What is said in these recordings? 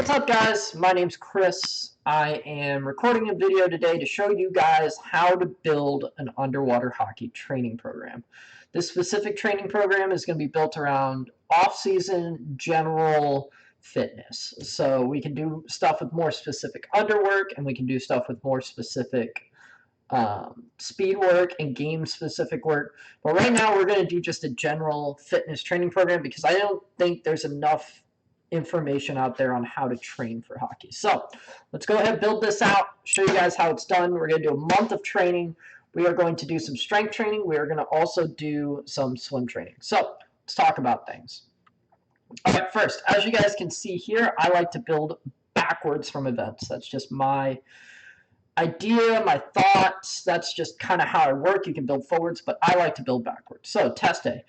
What's up, guys? My name's Chris. I am recording a video today to show you guys how to build an underwater hockey training program. This specific training program is going to be built around off-season general fitness. So we can do stuff with more specific underwork, and we can do stuff with more specific speed work and game specific work. But right now we're going to do just a general fitness training program because I don't think there's enough information out there on how to train for hockey. So let's go ahead and build this out, show you guys how it's done. We're going to do a month of training. We are going to do some strength training. We are going to also do some swim training. So let's talk about things. All right, first, as you guys can see here, I like to build backwards from events. That's just my idea, my thoughts. That's just kind of how I work. You can build forwards, but I like to build backwards. So test day.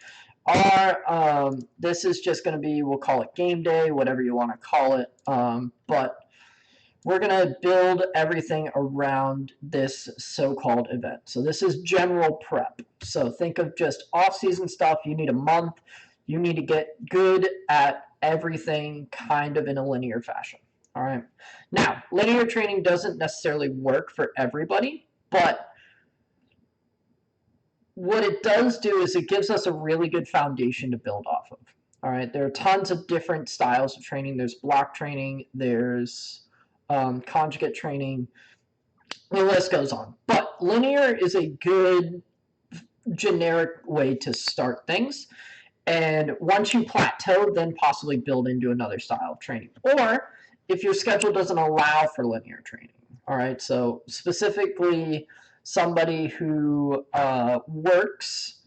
This is just going to be, we'll call it game day, whatever you want to call it. But we're going to build everything around this so-called event. So this is general prep. So think of just off-season stuff. You need a month. You need to get good at everything kind of in a linear fashion. All right. Now, linear training doesn't necessarily work for everybody, but what it does do is it gives us a really good foundation to build off of. All right, there are tons of different styles of training. There's block training, there's conjugate training, the list goes on. But linear is a good generic way to start things. And once you plateau, then possibly build into another style of training. Or if your schedule doesn't allow for linear training. All right, so specifically somebody who works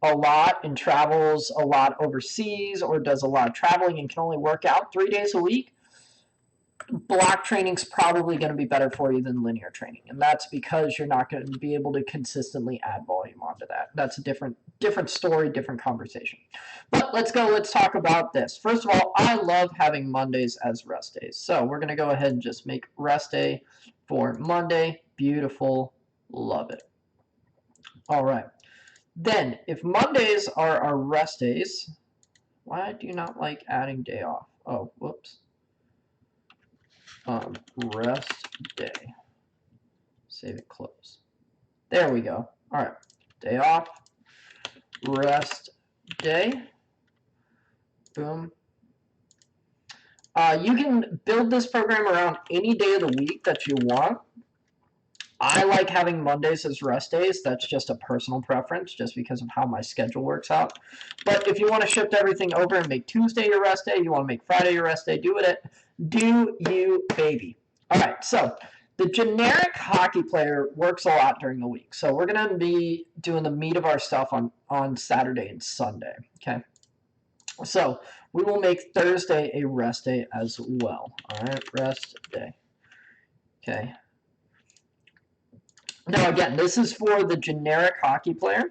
a lot and travels a lot overseas or does a lot of traveling and can only work out 3 days a week, block training is probably going to be better for you than linear training. And that's because you're not going to be able to consistently add volume onto that. That's a different story, different conversation. But let's talk about this. First of all, I love having Mondays as rest days. So we're going to go ahead and just make rest day for Monday. Beautiful. Love it. All right. Then, if Mondays are our rest days, why do you not like adding day off? Oh, whoops. Rest day. Save it, close. There we go. All right. Day off. Rest day. Boom. You can build this program around any day of the week that you want. I like having Mondays as rest days. That's just a personal preference, just because of how my schedule works out. But if you want to shift everything over and make Tuesday your rest day, you want to make Friday your rest day, do you, baby. All right, so the generic hockey player works a lot during the week. So we're going to be doing the meat of our stuff on Saturday and Sunday, okay? So we will make Thursday a rest day as well. All right, rest day. Okay. Now, again, this is for the generic hockey player.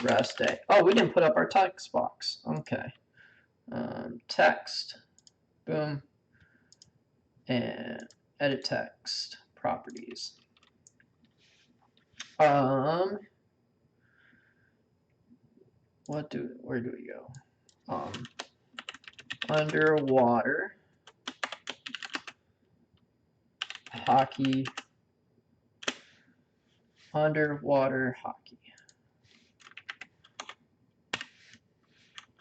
Rest day. Oh, we didn't put up our text box. Okay. Text. Boom. And edit text. Properties. Where do we go? Underwater hockey. Underwater hockey.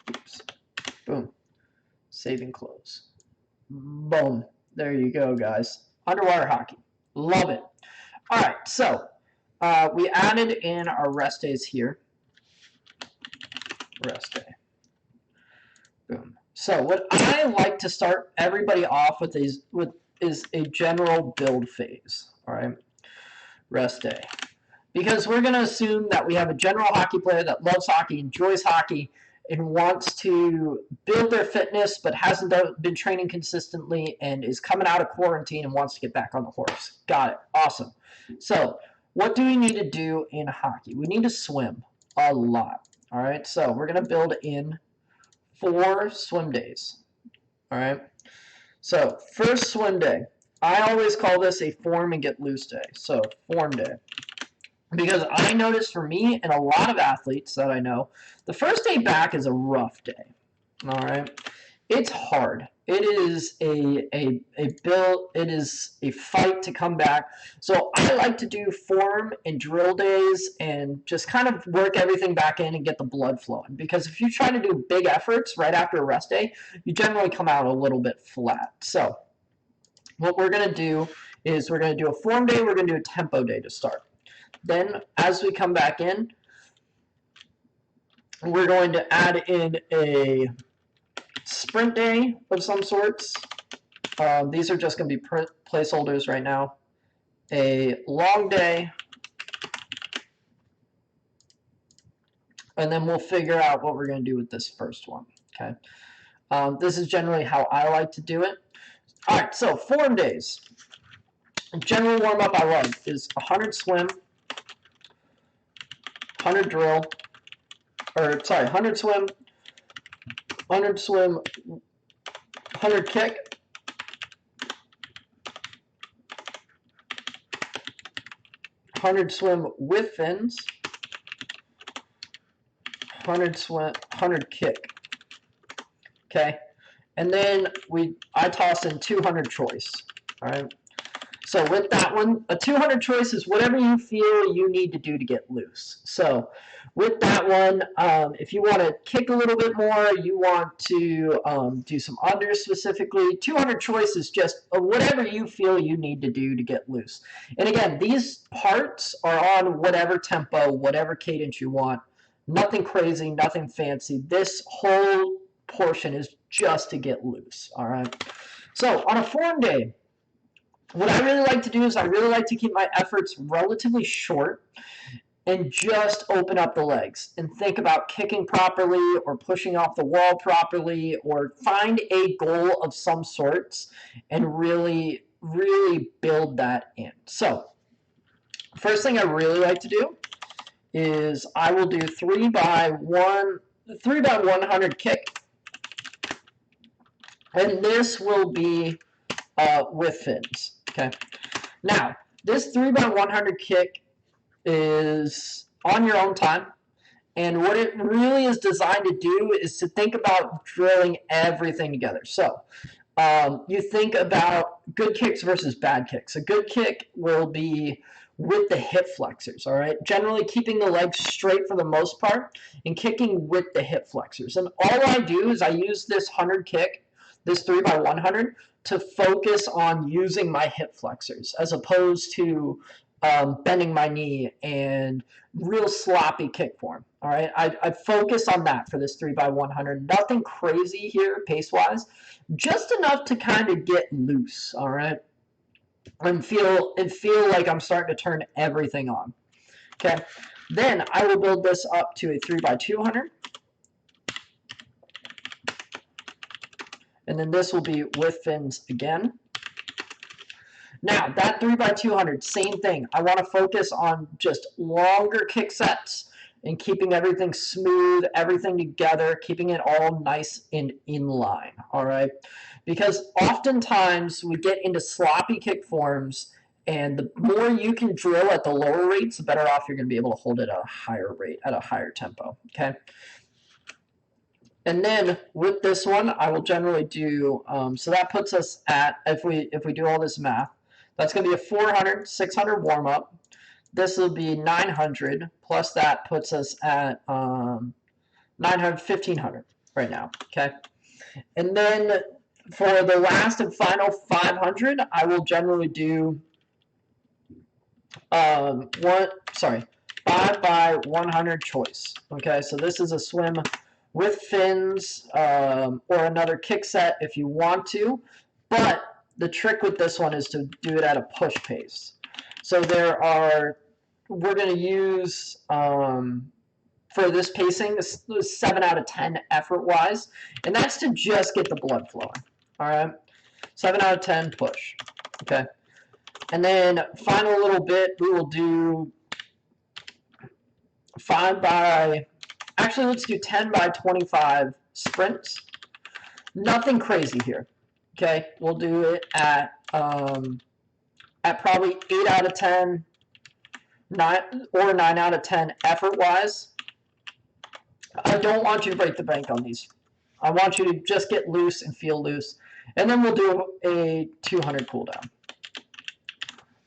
Oops. Boom. Save and close. Boom. There you go, guys. Underwater hockey. Love it. All right, so we added in our rest days here. Rest day. Boom. So what I like to start everybody off with is a general build phase. All right. Rest day. Because we're going to assume that we have a general hockey player that loves hockey, enjoys hockey, and wants to build their fitness but hasn't been training consistently and is coming out of quarantine and wants to get back on the horse. Got it. Awesome. So what do we need to do in hockey? We need to swim a lot. All right. So we're going to build in 4 swim days. All right. So first swim day. I always call this a form and get loose day. So form day. Because I noticed for me and a lot of athletes that I know, the first day back is a rough day. All right. It's hard. It is it is a fight to come back. So I like to do form and drill days and just kind of work everything back in and get the blood flowing. Because if you try to do big efforts right after a rest day, you generally come out a little bit flat. So what we're going to do is we're going to do a form day, we're going to do a tempo day to start. Then as we come back in, we're going to add in a sprint day of some sorts. These are just going to be placeholders right now. A long day. And then we'll figure out what we're going to do with this first one. Okay. This is generally how I like to do it. All right, so form days. General warm-up I love is 100 swim, 100 drill, or sorry, 100 swim, 100 swim, 100 kick, 100 swim with fins, 100 swim, 100 kick. Okay, and then I toss in 200 choice. All right. So with that one, a 200 choice is whatever you feel you need to do to get loose. So with that one, if you want to kick a little bit more, you want to do some unders specifically, 200 choice is just whatever you feel you need to do to get loose. And again, these parts are on whatever tempo, whatever cadence you want. Nothing crazy, nothing fancy. This whole portion is just to get loose, all right? So on a form day, what I really like to do is I really like to keep my efforts relatively short and just open up the legs and think about kicking properly or pushing off the wall properly or find a goal of some sorts and really, really build that in. So first thing I really like to do is I will do 3 by 100 kick. And this will be with fins. Okay. Now, this 3 by 100 kick is on your own time. And what it really is designed to do is to think about drilling everything together. So you think about good kicks versus bad kicks. A good kick will be with the hip flexors, all right? Generally keeping the legs straight for the most part and kicking with the hip flexors. And all I do is I use this 100 kick, this 3 by 100, to focus on using my hip flexors as opposed to bending my knee and real sloppy kick form. All right, I focus on that for this 3 by 100. Nothing crazy here pace-wise, just enough to kind of get loose. All right, and feel like I'm starting to turn everything on. Okay, then I will build this up to a 3 by 200. And then this will be with fins again. Now, that 3 by 200, same thing. I want to focus on just longer kick sets and keeping everything smooth, everything together, keeping it all nice and in line, all right? Because oftentimes we get into sloppy kick forms, and the more you can drill at the lower rates, the better off you're going to be able to hold it at a higher rate, at a higher tempo, okay? And then with this one, I will generally do, so that puts us at, if we do all this math, that's going to be a 400, 600 warm-up. This will be 900, plus that puts us at 900, 1,500 right now, okay? And then for the last and final 500, I will generally do 5 by 100 choice, okay? So this is a swim with fins or another kick set if you want to, but the trick with this one is to do it at a push pace. So we're going to use, for this pacing, 7 out of 10 effort-wise, and that's to just get the blood flowing, all right? 7 out of 10 push, okay? And then final little bit, we will do 5 by, actually let's do 10 by 25 sprints. Nothing crazy here, okay? We'll do it at probably 8 out of 10, 9 out of 10 effort-wise. I don't want you to break the bank on these. I want you to just get loose and feel loose. And then we'll do a 200 cool down.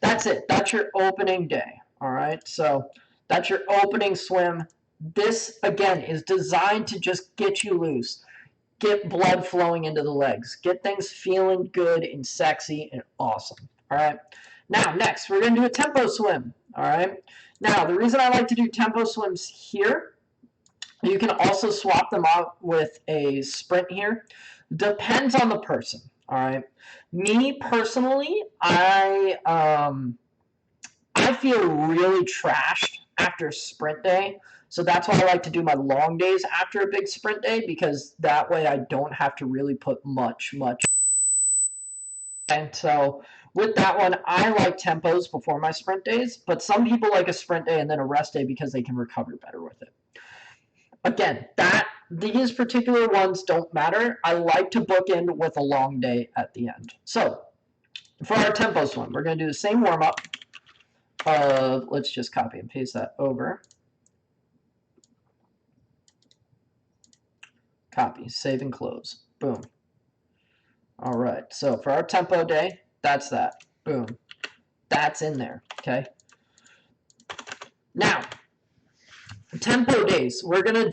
That's it. That's your opening day. All right. So that's your opening swim. This, again, is designed to just get you loose, get blood flowing into the legs, get things feeling good and sexy and awesome. All right. Now, next, we're going to do a tempo swim. All right. Now, the reason I like to do tempo swims here, you can also swap them out with a sprint here. Depends on the person. All right. Me personally, I feel really trashed after sprint day. So that's why I like to do my long days after a big sprint day, because that way I don't have to really put much. And so with that one, I like tempos before my sprint days, but some people like a sprint day and then a rest day because they can recover better with it. Again, these particular ones don't matter. I like to bookend with a long day at the end. So for our tempo swim, we're going to do the same warm-up. Let's just copy and paste that over. Copy, save and close. Boom. All right, so for our tempo day, that's that. Boom. That's in there, okay? Now, tempo days, we're gonna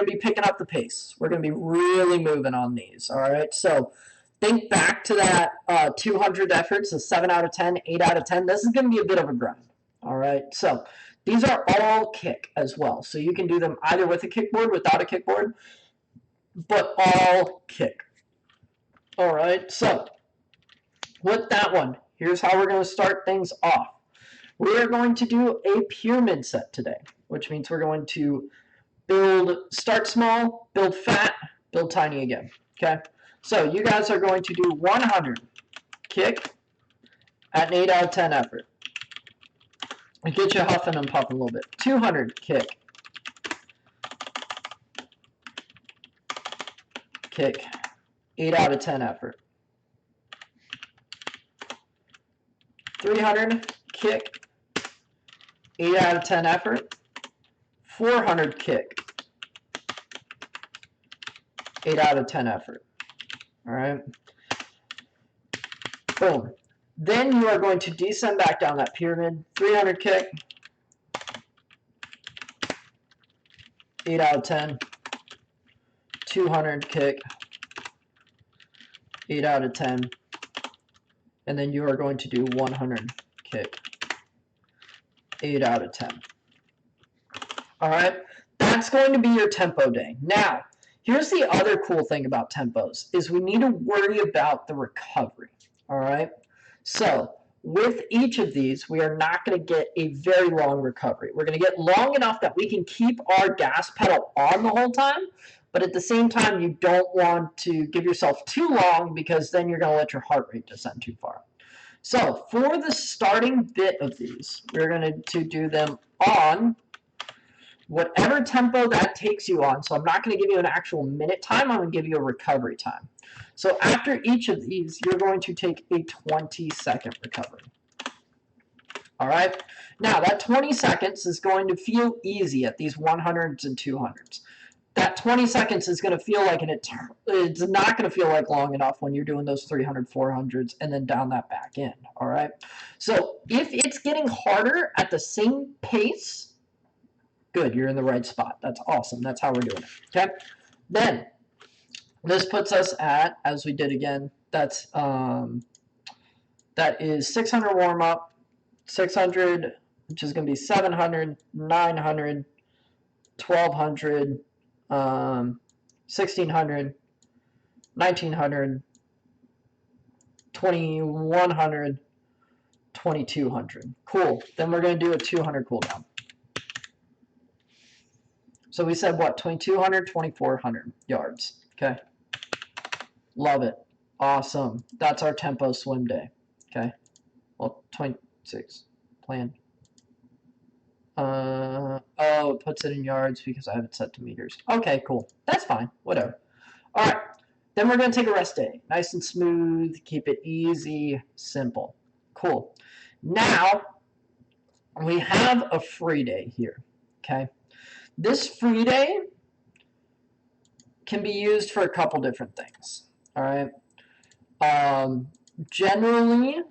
be picking up the pace. We're gonna be really moving on these, all right? So think back to that 200 efforts, a 7 out of 10, 8 out of 10. This is gonna be a bit of a grind, all right? So these are all kick as well. So you can do them either with a kickboard, without a kickboard, but all kick. All right, so with that one, here's how we're going to start things off. We're going to do a pyramid set today, which means we're going to start small, build fat, build tiny again, okay? So you guys are going to do 100 kick at an 8 out of 10 effort. And get you huffing and puffing a little bit. 200 kick. Kick. 8 out of 10 effort. 300 kick. 8 out of 10 effort. 400 kick. 8 out of 10 effort. All right. Boom. Then you are going to descend back down that pyramid. 300 kick. 8 out of 10. 200 kick. 8 out of 10. And then you are going to do 100 kick. 8 out of 10. All right? That's going to be your tempo day. Now, here's the other cool thing about tempos, is we need to worry about the recovery. All right? So, with each of these, we are not going to get a very long recovery. We're going to get long enough that we can keep our gas pedal on the whole time, but at the same time, you don't want to give yourself too long, because then you're going to let your heart rate descend too far. So for the starting bit of these, we're going to do them on whatever tempo that takes you on. So I'm not going to give you an actual minute time. I'm going to give you a recovery time. So after each of these, you're going to take a 20-second recovery. All right? Now, that 20 seconds is going to feel easy at these 100s and 200s. That 20 seconds is going to feel like it's not going to feel like long enough when you're doing those 300, 400s and then down that back end, all right? So if it's getting harder at the same pace, good, you're in the right spot. That's awesome. That's how we're doing it, okay? Then this puts us at, as we did again, that is 600 warm-up, 600, which is going to be 700, 900, 1,200, 1,600, 1,900, 2,100, 2,200. Cool. Then we're going to do a 200 cooldown. So we said what? 2,200, 2,400 yards. Okay. Love it. Awesome. That's our tempo swim day. Okay. Well, 26 plan. Oh, it puts it in yards because I have it set to meters. Okay, cool. That's fine. Whatever. All right. Then we're going to take a rest day. Nice and smooth. Keep it easy, simple. Cool. Now, we have a free day here. Okay. This free day, can be used for a couple different things. All right. Generally,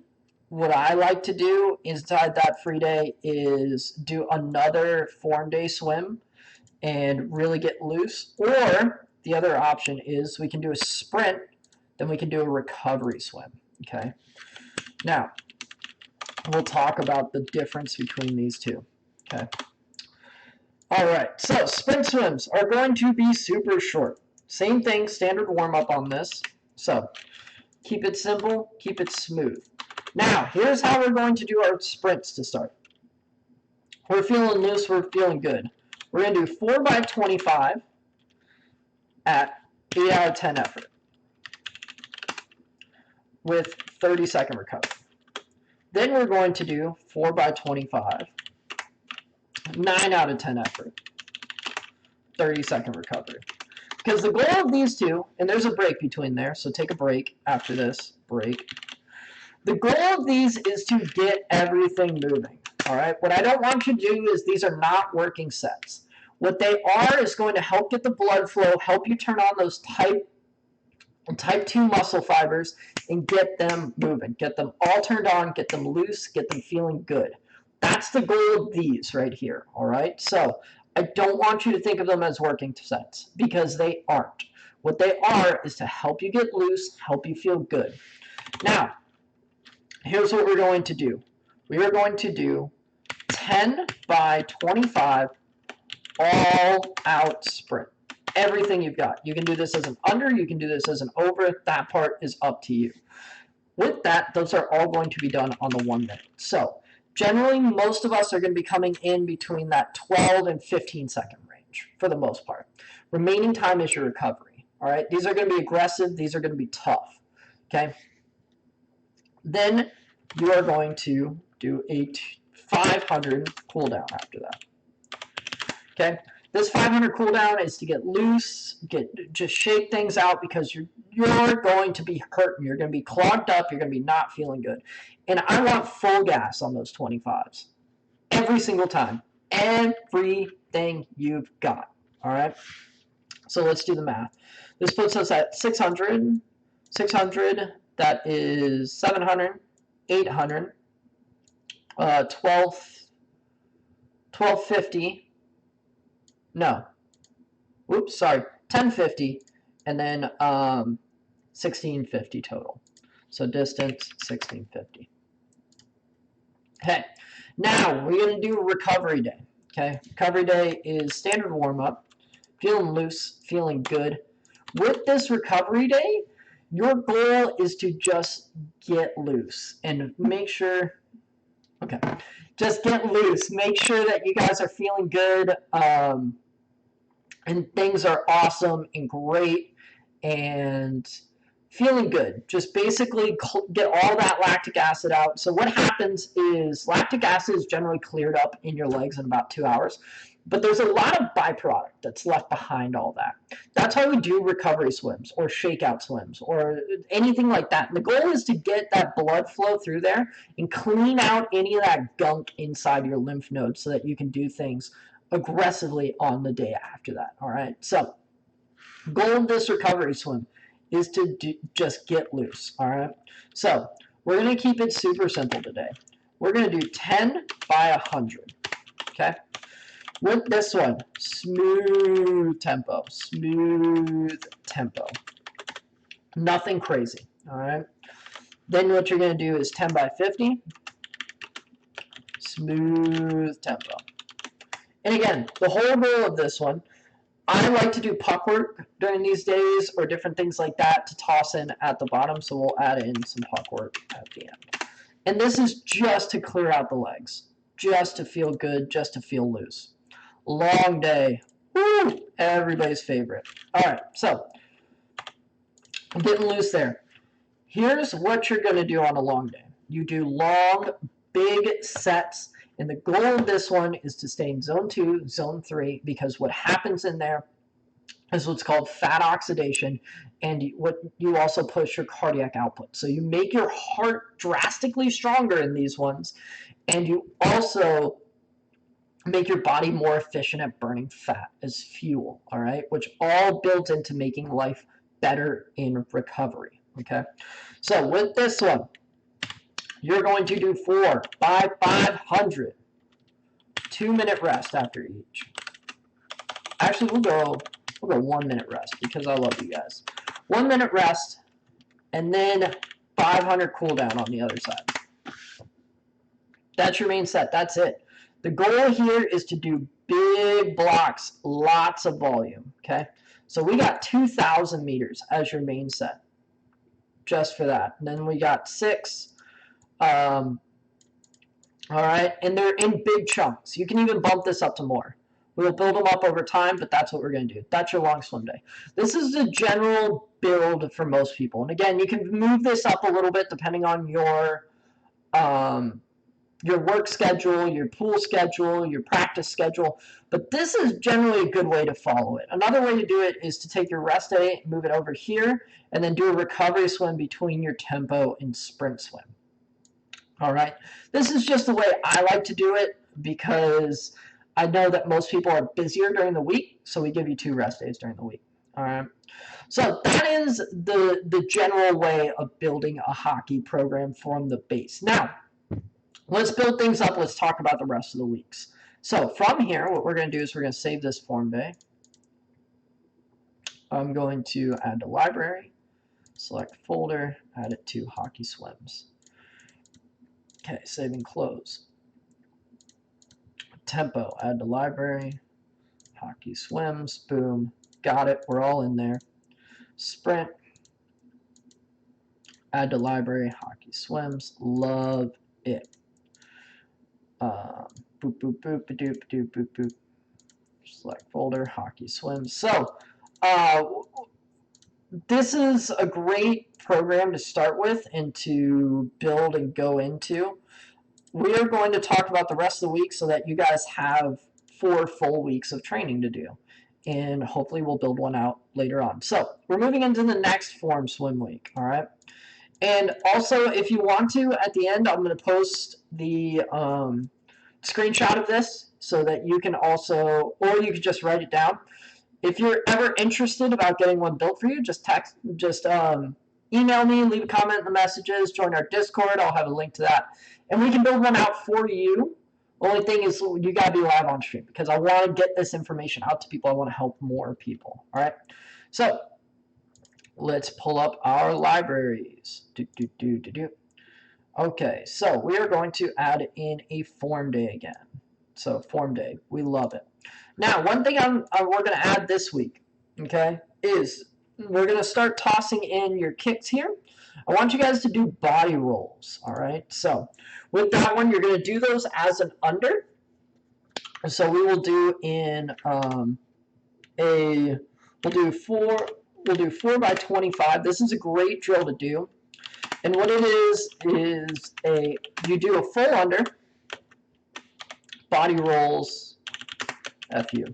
what I like to do inside that free day is do another form day swim and really get loose. Or the other option is we can do a sprint, then we can do a recovery swim. Okay. Now, we'll talk about the difference between these two. Okay. All right. So sprint swims are going to be super short. Same thing, standard warm up on this. So keep it simple, keep it smooth. Now, here's how we're going to do our sprints to start. We're feeling loose, we're feeling good. We're going to do 4 by 25 at 8 out of 10 effort with 30-second recovery. Then we're going to do 4 by 25, 9 out of 10 effort, 30-second recovery. Because the goal of these two, and there's a break between there, so take a break after this, break. The goal of these is to get everything moving, all right? What I don't want you to do is these are not working sets. What they are is going to help get the blood flow, help you turn on those type 2 muscle fibers and get them moving. Get them all turned on, get them loose, get them feeling good. That's the goal of these right here, all right? So I don't want you to think of them as working sets because they aren't. What they are is to help you get loose, help you feel good. Now, here's what we're going to do. We are going to do 10 by 25 all-out sprint. Everything you've got. You can do this as an under, you can do this as an over. That part is up to you. With that, those are all going to be done on the 1 minute. So generally, most of us are going to be coming in between that 12 and 15-second range for the most part. Remaining time is your recovery. All right, these are going to be aggressive. These are going to be tough. Okay. Then you are going to do a 500 cool down after that. Okay. This 500 cool down is to get loose, just shake things out because you're going to be hurting. You're going to be clogged up. You're going to be not feeling good. And I want full gas on those 25s. Every single time. Everything you've got. All right? So let's do the math. This puts us at 600. 600, that is 700, 800, 1250. No. Oops, sorry. 1050 and then 1650 total. So distance 1650. Okay. Now we're going to do recovery day. Okay. Recovery day is standard warm up. Feeling loose, feeling good. With this recovery day, your goal is to just get loose and make sure. Okay. Just get loose. Make sure that you guys are feeling good. And things are awesome and great and feeling good. Just basically get all that lactic acid out. So what happens is lactic acid is generally cleared up in your legs in about 2 hours, but there's a lot of byproduct that's left behind all that. That's why we do recovery swims or shakeout swims or anything like that. And the goal is to get that blood flow through there and clean out any of that gunk inside your lymph nodes so that you can do things aggressively on the day after that. All right. So goal of this recovery swim is to just get loose. All right. So we're going to keep it super simple today. We're going to do 10 by 100. Okay. With this one, smooth tempo. Nothing crazy. All right. Then what you're going to do is 10 by 50. Smooth tempo. And again, the whole goal of this one, I like to do puck work during these days or different things like that to toss in at the bottom. So we'll add in some puck work at the end. And this is just to clear out the legs, just to feel good, just to feel loose. Long day. Woo! Everybody's favorite. All right, so I'm getting loose there. Here's what you're going to do on a long day. You do long, big sets. And the goal of this one is to stay in zone 2, zone 3, because what happens in there is what's called fat oxidation, and what you also push your cardiac output. So you make your heart drastically stronger in these ones, and you also make your body more efficient at burning fat as fuel, all right? Which all builds into making life better in recovery, okay? So with this one, you're going to do 4 by 500, 2-minute rest after each. Actually, we'll go 1 minute rest because I love you guys. 1 minute rest, and then 500 cool down on the other side. That's your main set. That's it. The goal here is to do big blocks, lots of volume, okay? So we got 2,000 meters as your main set, just for that. And then we got 6, all right? And they're in big chunks. You can even bump this up to more. We'll build them up over time, but that's what we're going to do. That's your long swim day. This is the general build for most people. And again, you can move this up a little bit depending on your work schedule, your pool schedule, your practice schedule, but this is generally a good way to follow it. Another way to do it is to take your rest day, move it over here, and then do a recovery swim between your tempo and sprint swim. All right, this is just the way I like to do it because I know that most people are busier during the week, so we give you 2 rest days during the week. All right, so that is the general way of building a hockey program from the base. Now, let's build things up. Let's talk about the rest of the weeks. So from here, what we're going to do is we're going to save this form day. I'm going to add to library, select folder, add it to hockey swims. Okay, save and close. Tempo, add to library, hockey swims, boom, got it, we're all in there. Sprint, add to library, hockey swims, love it. Boop, boop, boop, boop, boop, boop, boop. Select folder, hockey swims. So, this is a great program to start with and to build and go into. We are going to talk about the rest of the week so that you guys have 4 full weeks of training to do. And hopefully we'll build one out later on. So, we're moving into the next form swim week, all right? And also, if you want to, at the end, I'm going to post the screenshot of this so that you can also, or you can just write it down. If you're ever interested about getting one built for you, just email me, leave a comment in the messages, join our Discord. I'll have a link to that. And we can build one out for you. Only thing is you got to be live on stream because I want to get this information out to people. I want to help more people. All right. So let's pull up our libraries. Okay, so we are going to add in a form day again. So form day, we love it. Now, one thing we're going to add this week, okay, is we're going to start tossing in your kicks here. I want you guys to do body rolls, all right? So with that one, you're going to do those as an under. So we will do in we'll do 4 by 25. This is a great drill to do. And what it is you do a full under, body rolls, FU.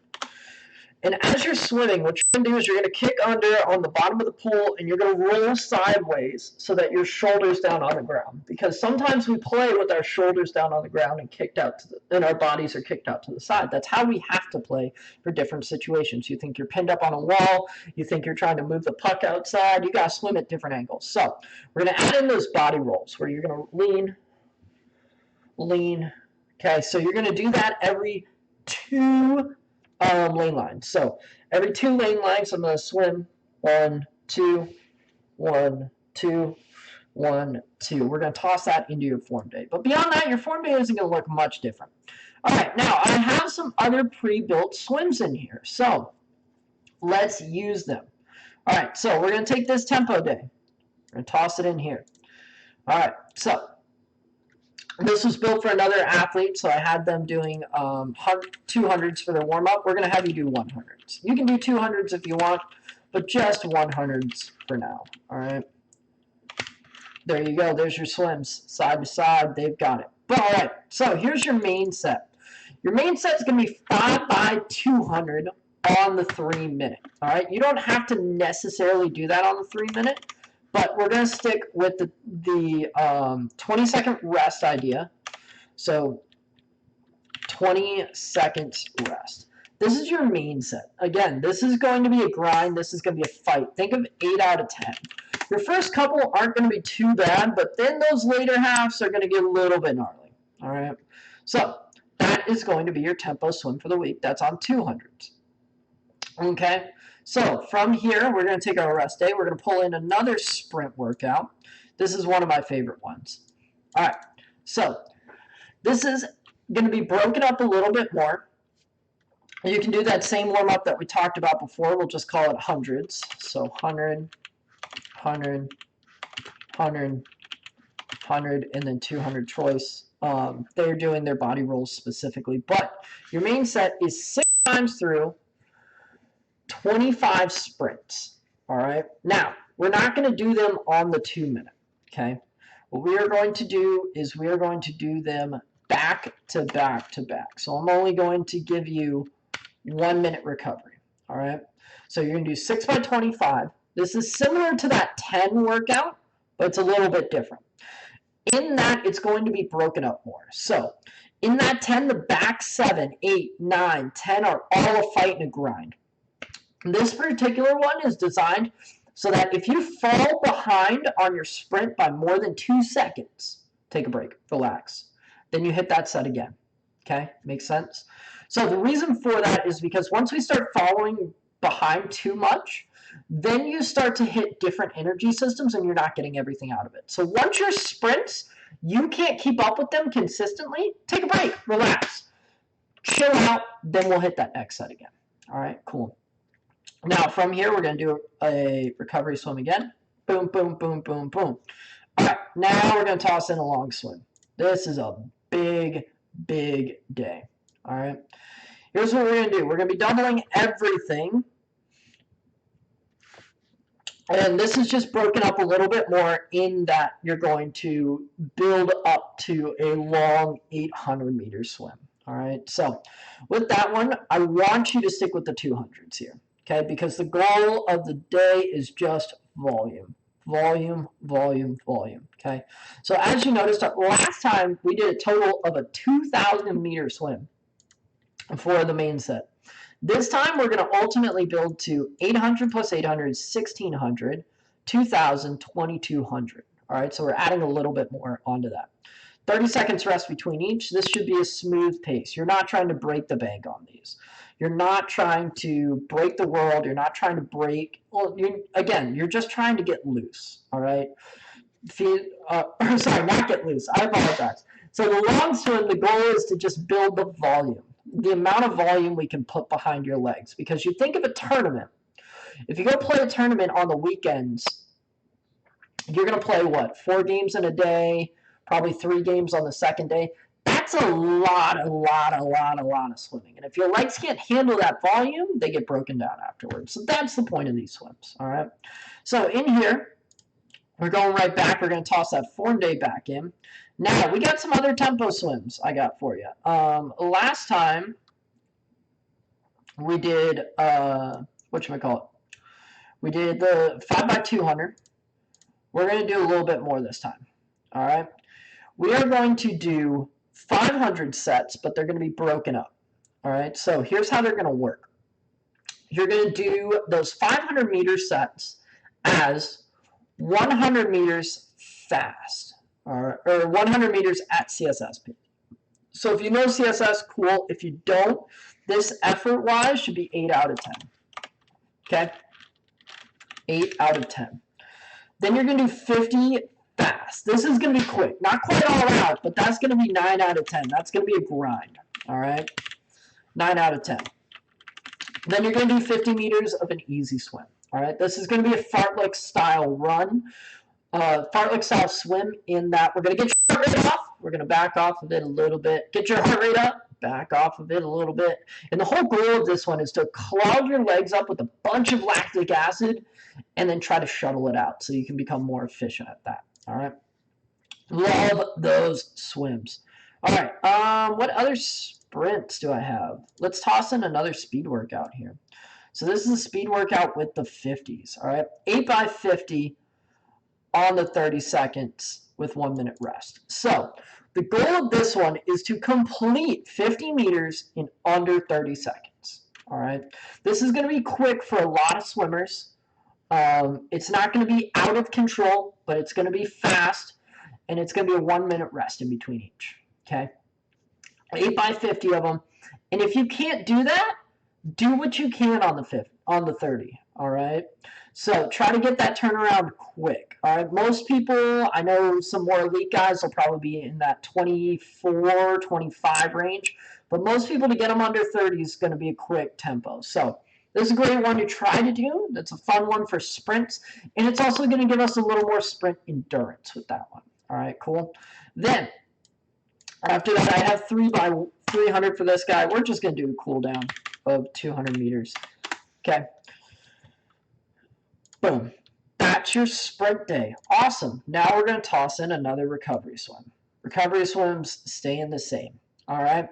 And as you're swimming, what you're going to do is you're going to kick under on the bottom of the pool, and you're going to roll sideways so that your shoulder's down on the ground. Because sometimes we play with our shoulders down on the ground and kicked out and our bodies are kicked out to the side. That's how we have to play for different situations. You think you're pinned up on a wall, you think you're trying to move the puck outside, you got to swim at different angles. So we're going to add in those body rolls where you're going to lean. Okay, so you're going to do that every 2 lane lines. So every 2 lane lines, I'm going to swim 1, 2, 1, 2, 1, 2. We're going to toss that into your form day. But beyond that, your form day isn't going to look much different. All right, now I have some other pre-built swims in here. So let's use them. All right, so we're going to take this tempo day. We're going to toss it in here. All right, so this was built for another athlete, so I had them doing 200s for their warm-up. We're going to have you do 100s. You can do 200s if you want, but just 100s for now, all right? There you go. There's your swims, side to side. They've got it. But, all right, so here's your main set. Your main set is going to be 5 by 200 on the 3-minute, all right? You don't have to necessarily do that on the 3-minute. But we're going to stick with the 20-second rest idea. So 20 seconds rest. This is your main set. Again, this is going to be a grind. This is going to be a fight. Think of 8 out of 10. Your first couple aren't going to be too bad, but then those later halves are going to get a little bit gnarly. All right? So that is going to be your tempo swim for the week. That's on 200s. Okay? So from here, we're going to take our rest day. We're going to pull in another sprint workout. This is one of my favorite ones. All right. So this is going to be broken up a little bit more. You can do that same warm-up that we talked about before. We'll just call it hundreds. So 100, 100, 100, 100, and then 200 choice. They're doing their body rolls specifically. But your main set is 6 times through 25 sprints. All right? Now, we're not going to do them on the 2 minute. Okay? What we are going to do is we are going to do them back to back to back. So I'm only going to give you 1 minute recovery. All right. So you're going to do 6 by 25. This is similar to that 10 workout, but it's a little bit different. In that, it's going to be broken up more. So in that 10, the back 7, 8, 9, 10 are all a fight and a grind. This particular one is designed so that if you fall behind on your sprint by more than 2 seconds, take a break, relax. Then you hit that set again. Okay, makes sense? So the reason for that is because once we start falling behind too much, then you start to hit different energy systems and you're not getting everything out of it. So once your sprints, you can't keep up with them consistently, take a break, relax, chill out, then we'll hit that next set again. All right, cool. Now from here, we're going to do a recovery swim again. Boom, boom, boom, boom, boom. All right, now we're going to toss in a long swim. This is a big day. All right. Here's what we're going to do. We're going to be doubling everything. And this is just broken up a little bit more in that you're going to build up to a long 800-meter swim. All right. So with that one, I want you to stick with the 200s here. Okay. Because the goal of the day is just volume. Volume, volume, volume. Okay. So as you noticed, last time we did a total of a 2,000-meter swim for the main set. This time we're going to ultimately build to 800 plus 800 is 1,600, 2,000, 2,200. All right. So we're adding a little bit more onto that. 30 seconds rest between each. This should be a smooth pace. You're not trying to break the bank on these. You're not trying to break the world. You're not trying to break. Well, you're just trying to get loose. All right. Sorry, not get loose. I apologize. So the long swim, the goal is to just build the volume, the amount of volume we can put behind your legs. Because you think of a tournament. If you go play a tournament on the weekends, you're going to play what? 4 games in a day, probably 3 games on the second day. That's a lot of swimming. And if your legs can't handle that volume, they get broken down afterwards. So that's the point of these swims, all right? So in here, we're going right back. We're going to toss that form day back in. Now, we got some other tempo swims I got for you. Last time, we did, we did the 5 by 200. We're going to do a little bit more this time, all right? We are going to do 500 sets, but they're going to be broken up. All right, so here's how they're going to work. You're going to do those 500-meter sets as 100 meters fast, or 100 meters at CSS speed. So if you know CSS, cool. If you don't, this effort-wise should be 8 out of 10. Okay? 8 out of 10. Then you're going to do 50 fast. This is going to be quick. Not quite all out, but that's going to be 9 out of 10. That's going to be a grind. All right? 9 out of 10. Then you're going to do 50 meters of an easy swim. All right? This is going to be a fartlek style run. Fartlek style swim in that we're going to get your heart rate off. We're going to back off of it a little bit. Get your heart rate up. Back off of it a little bit. And the whole goal of this one is to clog your legs up with a bunch of lactic acid and then try to shuttle it out so you can become more efficient at that. All right. Love those swims. All right. What other sprints do I have? Let's toss in another speed workout here. So this is a speed workout with the 50s. All right. 8 by 50 on the 30 seconds with 1 minute rest. So The goal of this one is to complete 50 meters in under 30 seconds. All right. This is going to be quick for a lot of swimmers. It's not going to be out of control, but it's going to be fast, and it's going to be a 1 minute rest in between each. Okay. 8 by 50 of them. And if you can't do that, do what you can on the 30. All right. So try to get that turnaround quick. All right. Most people, I know some more elite guys will probably be in that 24, 25 range, but most people to get them under 30 is going to be a quick tempo. So this is a great one to try to do. That's a fun one for sprints. And it's also going to give us a little more sprint endurance with that one. All right, cool. Then after that, I have 3 by 300 for this guy. We're just going to do a cool down of 200 meters. Okay. Boom. That's your sprint day. Awesome. Now we're going to toss in another recovery swim. Recovery swims staying the same. All right.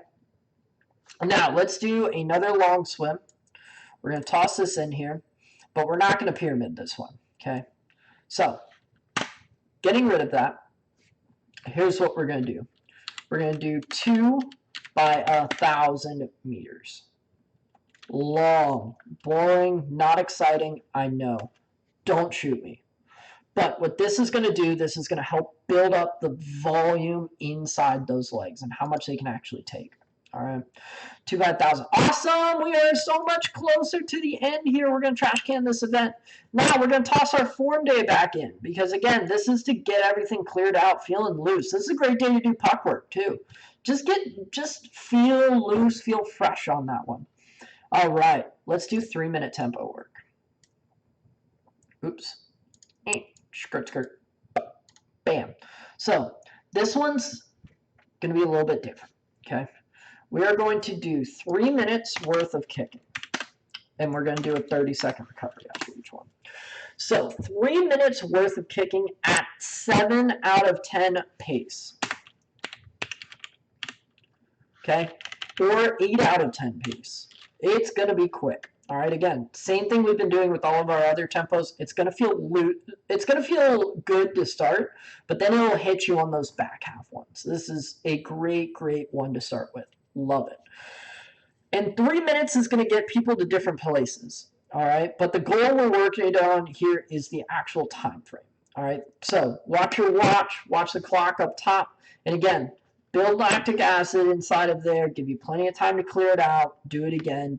Now let's do another long swim. We're going to toss this in here, but we're not going to pyramid this one. Okay. So getting rid of that, here's what we're going to do. We're going to do 2 by 1,000 meters. Long, boring, not exciting, I know. Don't shoot me. But what this is going to do, this is going to help build up the volume inside those legs and how much they can actually take. All right. 2 by 1,000. Awesome. We are so much closer to the end here. We're going to trash can this event. Now we're going to toss our form day back in because, again, this is to get everything cleared out, feeling loose. This is a great day to do puck work, too. Just feel loose, feel fresh on that one. All right. Let's do 3-minute tempo work. Oops. Skirt. Bam. So this one's going to be a little bit different, okay? We are going to do 3 minutes worth of kicking, and we're going to do a 30-second recovery after each one. So 3 minutes worth of kicking at 7 out of 10 pace, okay? Or 8 out of 10 pace. It's going to be quick. All right, again, same thing we've been doing with all of our other tempos. It's going to feel good to start, but then it'll hit you on those back half ones. This is a great one to start with. Love it. And 3 minutes is going to get people to different places. All right, but the goal we're working on here is the actual time frame. All right, so watch your watch the clock up top, and again, build lactic acid inside of there. Give you plenty of time to clear it out. Do it again.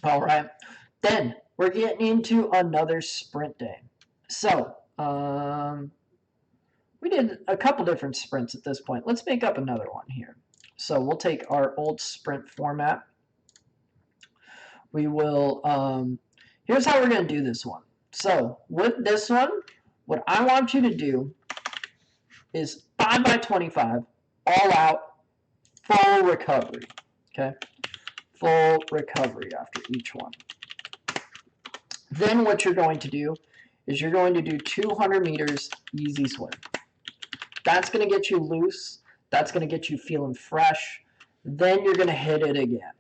All right, then we're getting into another sprint day. So we did a couple different sprints at this point. Let's make up another one here. So we'll take our old sprint format. We will, here's how we're going to do this one. So with this one, what I want you to do is 5 by 25, all out, full recovery, okay? Full recovery after each one. Then what you're going to do is you're going to do 200 meters easy swim. That's going to get you loose. That's going to get you feeling fresh. Then you're going to hit it again.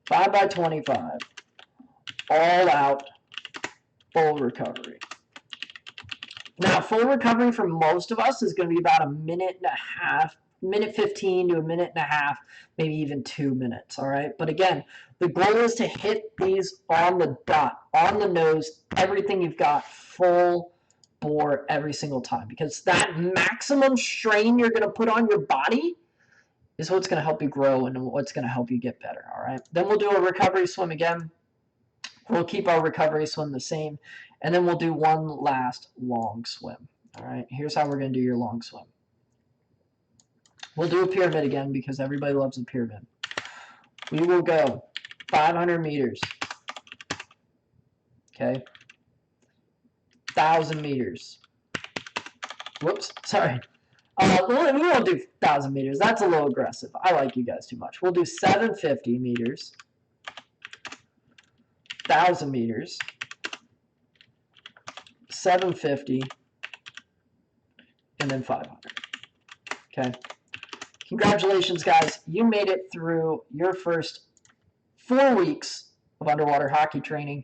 5 by 25, all out, full recovery. Now, full recovery for most of us is going to be about a minute and a half, minute 15 to a minute and a half, maybe even 2 minutes, all right? But again, the goal is to hit these on the dot, on the nose, everything you've got, full bore every single time, because that maximum strain you're going to put on your body is what's going to help you grow and what's going to help you get better, all right? Then we'll do a recovery swim again. We'll keep our recovery swim the same, and then we'll do one last long swim, all right? Here's how we're going to do your long swim. We'll do a pyramid again because everybody loves a pyramid. We will go 500 meters, okay? 1,000 meters. Whoops, sorry. We won't do 1,000 meters. That's a little aggressive. I like you guys too much. We'll do 750 meters, 1,000 meters, 750, and then 500. Okay. Congratulations, guys. You made it through your first 4 weeks of underwater hockey training.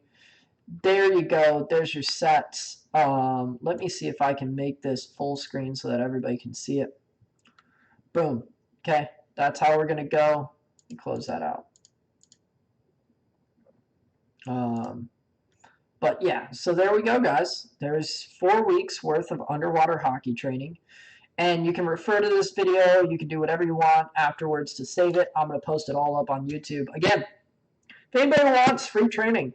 There you go. There's your sets. Let me see if I can make this full screen so that everybody can see it. Boom. Okay, that's how we're going to go and close that out. But yeah, so there we go, guys. There's 4 weeks worth of underwater hockey training. And you can refer to this video. You can do whatever you want afterwards to save it. I'm going to post it all up on YouTube. Again, if anybody wants free training,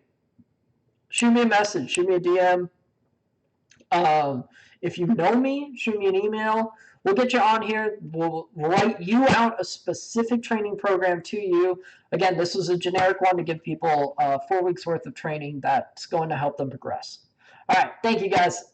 shoot me a message, shoot me a DM. If you know me, shoot me an email. We'll get you on here. We'll write you out a specific training program to you. Again, this was a generic one to give people 4 weeks worth of training that's going to help them progress. All right. Thank you, guys.